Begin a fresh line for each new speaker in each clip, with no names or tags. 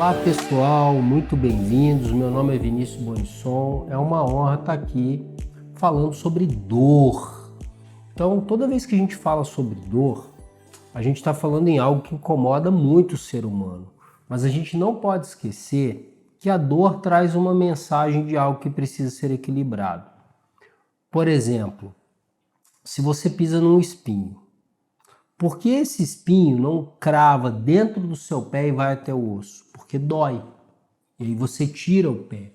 Olá pessoal, muito bem-vindos. Meu nome é Vinícius Bonisson. É uma honra estar aqui falando sobre dor. Então, toda vez que a gente fala sobre dor, a gente está falando em algo que incomoda muito o ser humano. Mas a gente não pode esquecer que a dor traz uma mensagem de algo que precisa ser equilibrado. Por exemplo, se você pisa num espinho, por que esse espinho não crava dentro do seu pé e vai até o osso? Porque dói. E aí você tira o pé.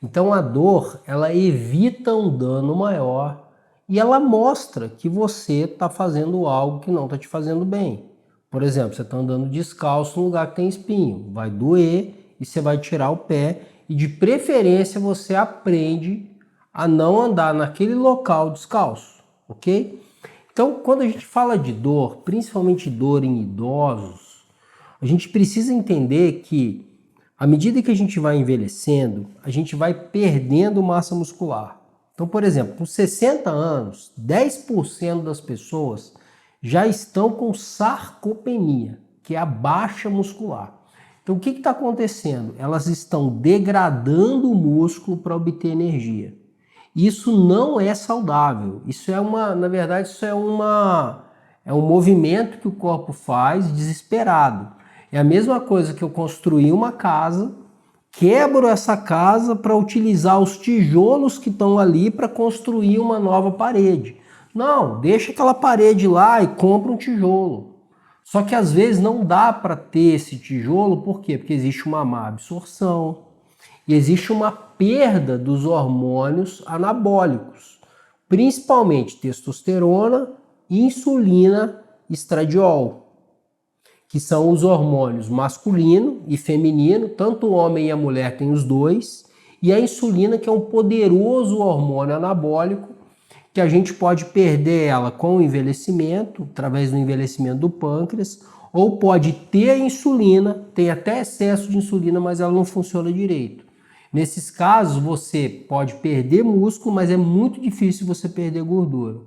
Então a dor, ela evita um dano maior e ela mostra que você está fazendo algo que não está te fazendo bem. Por exemplo, você está andando descalço num lugar que tem espinho. Vai doer e você vai tirar o pé. E de preferência você aprende a não andar naquele local descalço, ok? Então, quando a gente fala de dor, principalmente dor em idosos, a gente precisa entender que, à medida que a gente vai envelhecendo, a gente vai perdendo massa muscular. Então, por exemplo, com 60 anos, 10% das pessoas já estão com sarcopenia, que é a baixa muscular. Então, o que está acontecendo? Elas estão degradando o músculo para obter energia. Isso não é saudável. Isso é na verdade, é um movimento que o corpo faz desesperado. É a mesma coisa que eu construir uma casa, quebro essa casa para utilizar os tijolos que estão ali para construir uma nova parede. Não, deixa aquela parede lá e compra um tijolo. Só que às vezes não dá para ter esse tijolo, por quê? Porque existe uma má absorção. E existe uma perda dos hormônios anabólicos, principalmente testosterona, insulina e estradiol, que são os hormônios masculino e feminino, tanto o homem e a mulher têm os dois, e a insulina, que é um poderoso hormônio anabólico, que a gente pode perder ela com o envelhecimento, através do envelhecimento do pâncreas, ou pode ter a insulina, tem até excesso de insulina, mas ela não funciona direito. Nesses casos, você pode perder músculo, mas é muito difícil você perder gordura.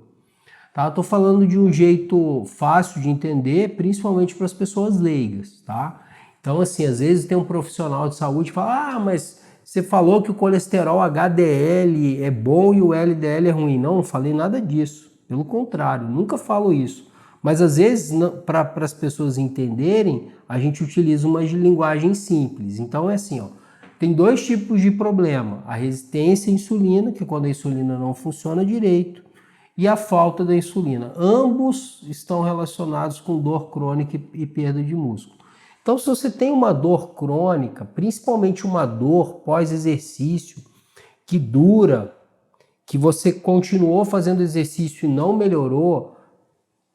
Tá? Eu estou falando de um jeito fácil de entender, principalmente para as pessoas leigas. Tá? Então, assim, às vezes tem um profissional de saúde que fala: mas você falou que o colesterol HDL é bom e o LDL é ruim. Não falei nada disso. Pelo contrário, nunca falo isso. Mas às vezes, para as pessoas entenderem, a gente utiliza uma linguagem simples. Então é assim, ó. Tem dois tipos de problema: a resistência à insulina, que é quando a insulina não funciona direito, e a falta da insulina. Ambos estão relacionados com dor crônica e perda de músculo. Então, se você tem uma dor crônica, principalmente uma dor pós-exercício, que dura, que você continuou fazendo exercício e não melhorou,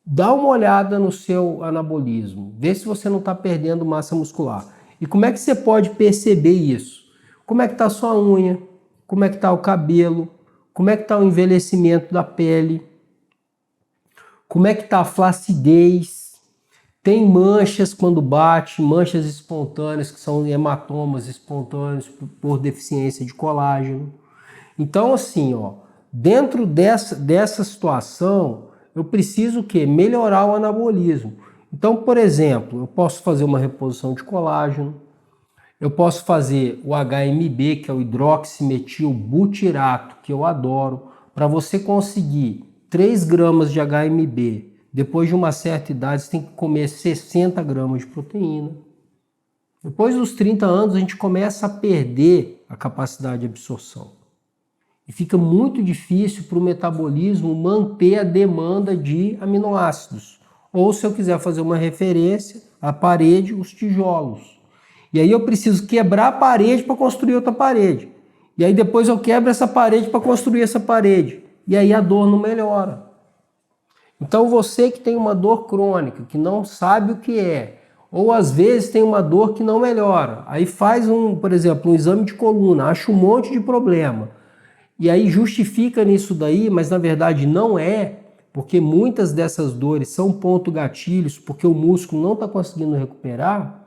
dá uma olhada no seu anabolismo, vê se você não está perdendo massa muscular. E como é que você pode perceber isso? Como é que está a sua unha? Como é que está o cabelo? Como é que está o envelhecimento da pele? Como é que está a flacidez? Tem manchas quando bate, manchas espontâneas, que são hematomas espontâneos por deficiência de colágeno. Então, assim, ó, dentro dessa situação, eu preciso o quê? Melhorar o anabolismo. Então, por exemplo, eu posso fazer uma reposição de colágeno, eu posso fazer o HMB, que é o hidroximetilbutirato, que eu adoro, para você conseguir 3 gramas de HMB. Depois de uma certa idade, você tem que comer 60 gramas de proteína. Depois dos 30 anos, a gente começa a perder a capacidade de absorção. E fica muito difícil para o metabolismo manter a demanda de aminoácidos. Ou, se eu quiser fazer uma referência, a parede, os tijolos. E aí eu preciso quebrar a parede para construir outra parede. E aí depois eu quebro essa parede para construir essa parede. E aí a dor não melhora. Então você que tem uma dor crônica, que não sabe o que é, ou às vezes tem uma dor que não melhora, aí faz por exemplo, um exame de coluna, acha um monte de problema. E aí justifica nisso daí, mas na verdade não é, porque muitas dessas dores são ponto gatilhos, porque o músculo não está conseguindo recuperar.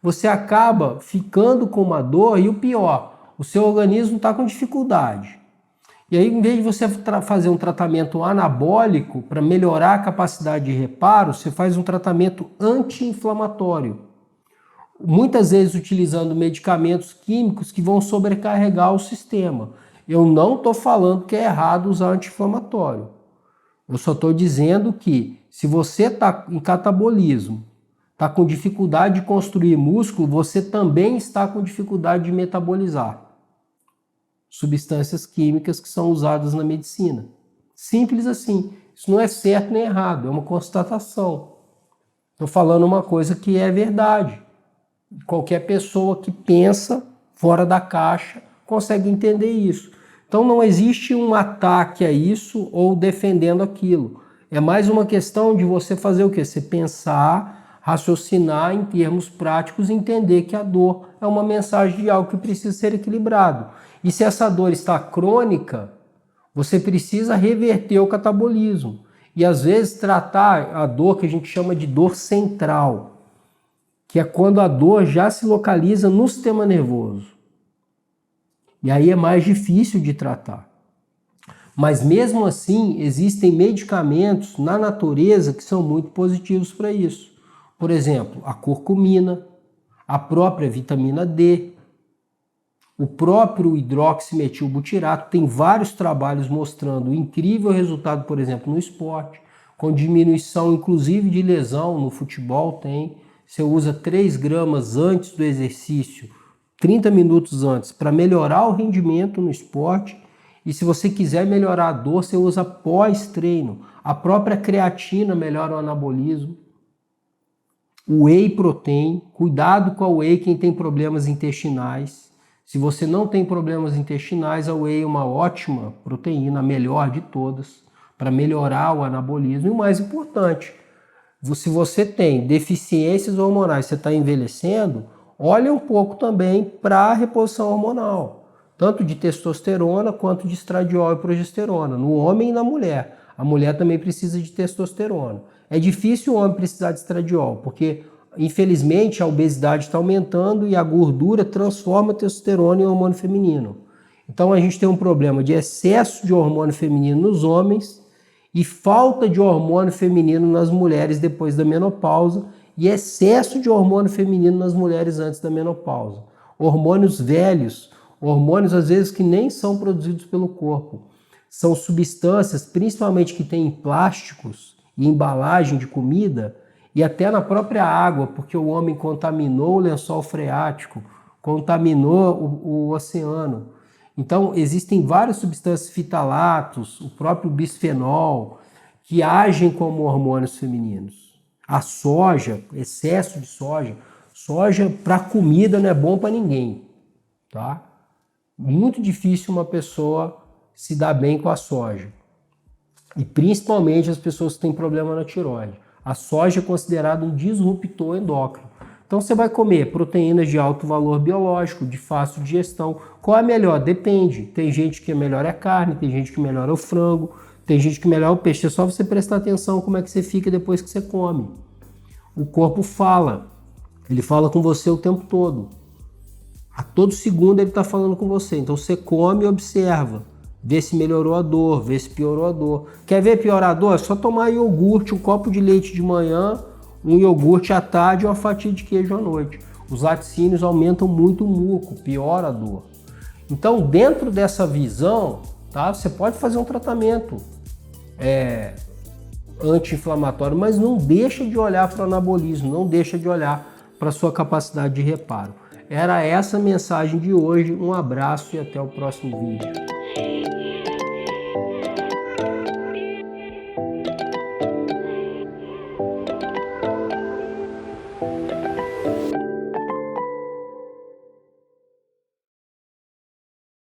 Você acaba ficando com uma dor e o pior, o seu organismo está com dificuldade. E aí, em vez de você fazer um tratamento anabólico para melhorar a capacidade de reparo, você faz um tratamento anti-inflamatório. muitas vezes utilizando medicamentos químicos que vão sobrecarregar o sistema. Eu não estou falando que é errado usar anti-inflamatório. Eu só estou dizendo que se você está em catabolismo, está com dificuldade de construir músculo, você também está com dificuldade de metabolizar substâncias químicas que são usadas na medicina. Simples assim. Isso não é certo nem errado, é uma constatação. Estou falando uma coisa que é verdade. Qualquer pessoa que pensa fora da caixa consegue entender isso. Então não existe um ataque a isso ou defendendo aquilo. É mais uma questão de você fazer o quê? Você pensar, raciocinar em termos práticos e entender que a dor é uma mensagem de algo que precisa ser equilibrado. E se essa dor está crônica, você precisa reverter o catabolismo. E às vezes tratar a dor que a gente chama de dor central, que é quando a dor já se localiza no sistema nervoso. E aí é mais difícil de tratar. Mas mesmo assim, existem medicamentos na natureza que são muito positivos para isso. Por exemplo, a curcumina, a própria vitamina D, o próprio hidroximetilbutirato. Tem vários trabalhos mostrando o incrível resultado, por exemplo, no esporte, com diminuição inclusive de lesão no futebol tem. Você usa 3 gramas antes do exercício, 30 minutos antes, para melhorar o rendimento no esporte. E se você quiser melhorar a dor, você usa pós-treino. A própria creatina melhora o anabolismo. O whey protein, cuidado com a whey quem tem problemas intestinais. Se você não tem problemas intestinais, a whey é uma ótima proteína, a melhor de todas, para melhorar o anabolismo. E o mais importante, se você tem deficiências hormonais, você está envelhecendo, olha um pouco também para a reposição hormonal, tanto de testosterona quanto de estradiol e progesterona, no homem e na mulher. A mulher também precisa de testosterona. É difícil o homem precisar de estradiol, porque infelizmente a obesidade está aumentando e a gordura transforma a testosterona em hormônio feminino. Então a gente tem um problema de excesso de hormônio feminino nos homens e falta de hormônio feminino nas mulheres depois da menopausa e excesso de hormônio feminino nas mulheres antes da menopausa. Hormônios velhos, hormônios às vezes que nem são produzidos pelo corpo. São substâncias, principalmente que tem em plásticos e embalagem de comida e até na própria água, porque o homem contaminou o lençol freático, contaminou o oceano. Então, existem várias substâncias, fitalatos, o próprio bisfenol, que agem como hormônios femininos. A soja, excesso de soja. Soja para comida não é bom para ninguém, tá? Muito difícil uma pessoa se dar bem com a soja. E principalmente as pessoas que têm problema na tireoide. A soja é considerada um disruptor endócrino. Então você vai comer proteínas de alto valor biológico, de fácil digestão. Qual é melhor? Depende. Tem gente que é melhor a carne, tem gente que melhora o frango, tem gente que melhora o peixe. É só você prestar atenção como é que você fica depois que você come. O corpo fala. Ele fala com você o tempo todo. A todo segundo ele está falando com você. Então você come e observa. Vê se melhorou a dor, vê se piorou a dor. Quer ver piorar a dor? É só tomar iogurte, um copo de leite de manhã, um iogurte à tarde e uma fatia de queijo à noite. Os laticínios aumentam muito o muco, piora a dor. Então, dentro dessa visão, tá, você pode fazer um tratamento anti-inflamatório, mas não deixa de olhar para o anabolismo, não deixa de olhar para a sua capacidade de reparo. Era essa a mensagem de hoje. Um abraço e até o próximo vídeo.